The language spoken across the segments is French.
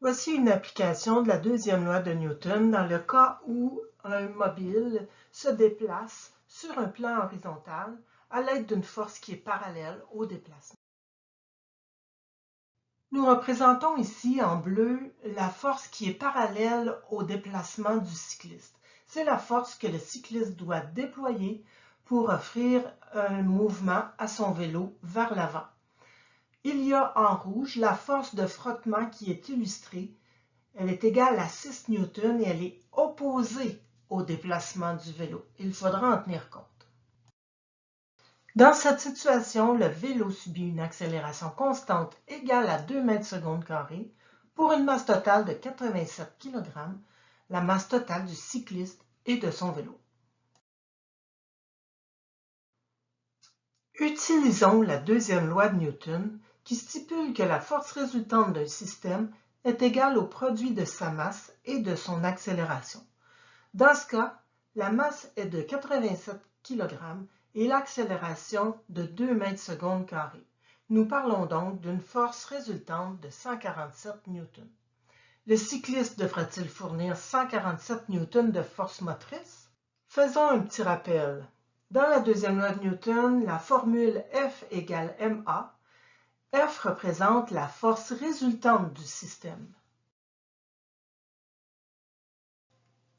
Voici une application de la deuxième loi de Newton dans le cas où un mobile se déplace sur un plan horizontal à l'aide d'une force qui est parallèle au déplacement. Nous représentons ici en bleu la force qui est parallèle au déplacement du cycliste. C'est la force que le cycliste doit déployer pour offrir un mouvement à son vélo vers l'avant. Il y a en rouge la force de frottement qui est illustrée. Elle est égale à 6 newtons et elle est opposée au déplacement du vélo. Il faudra en tenir compte. Dans cette situation, le vélo subit une accélération constante égale à 2 mètres secondes carrés pour une masse totale de 87 kg, la masse totale du cycliste et de son vélo. Utilisons la deuxième loi de Newton qui stipule que la force résultante d'un système est égale au produit de sa masse et de son accélération. Dans ce cas, la masse est de 87 kg et l'accélération de 2 mètres secondes carrés. Nous parlons donc d'une force résultante de 147 newtons. Le cycliste devrait-il fournir 147 newtons de force motrice? Faisons un petit rappel. Dans la deuxième loi de Newton, la formule F égale ma. F représente la force résultante du système.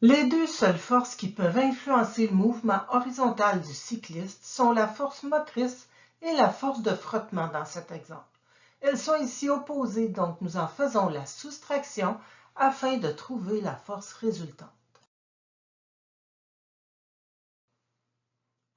Les deux seules forces qui peuvent influencer le mouvement horizontal du cycliste sont la force motrice et la force de frottement dans cet exemple. Elles sont ici opposées, donc nous en faisons la soustraction afin de trouver la force résultante.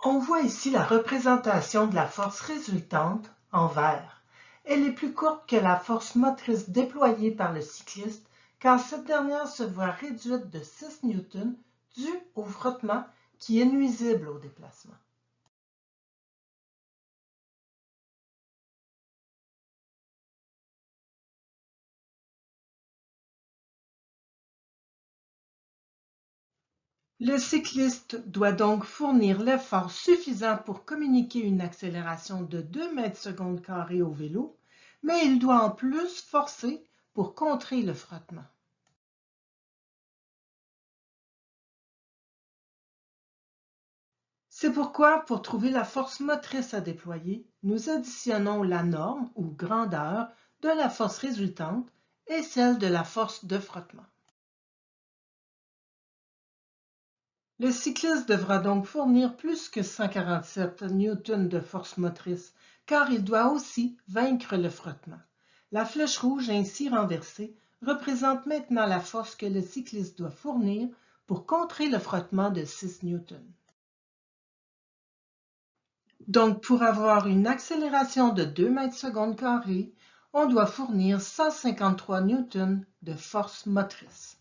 On voit ici la représentation de la force résultante en vert. Elle est plus courte que la force motrice déployée par le cycliste car cette dernière se voit réduite de 6 newtons dû au frottement qui est nuisible au déplacement. Le cycliste doit donc fournir l'effort suffisant pour communiquer une accélération de 2 mètres secondes carrés au vélo, mais il doit en plus forcer pour contrer le frottement. C'est pourquoi, pour trouver la force motrice à déployer, nous additionnons la norme ou grandeur de la force résultante et celle de la force de frottement. Le cycliste devra donc fournir plus que 147 newtons de force motrice, car il doit aussi vaincre le frottement. La flèche rouge ainsi renversée représente maintenant la force que le cycliste doit fournir pour contrer le frottement de 6 newtons. Donc, pour avoir une accélération de 2 mètres secondes carrés, on doit fournir 153 newtons de force motrice.